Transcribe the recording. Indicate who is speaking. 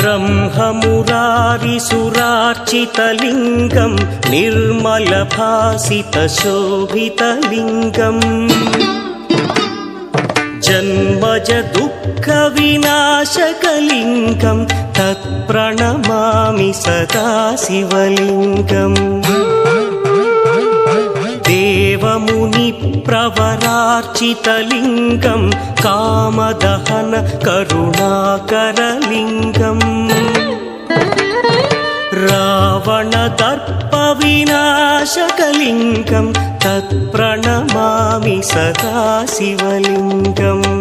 Speaker 1: ब्रह्ममुरारिसुरार्चितलिङ्गं निर्मलभासितशोभितलिङ्गम् जन्मज दुःखविनाशकलिङ्गं तत्प्रणमामि सदा शिवलिङ्गम् देवमुनिप्रवरार्चितलिङ्गं कामदहन करुणाकरलिङ्गम् रावणदर्पविनाशकलिङ्गं तत्प्रणमामि सदा शिवलिङ्गम्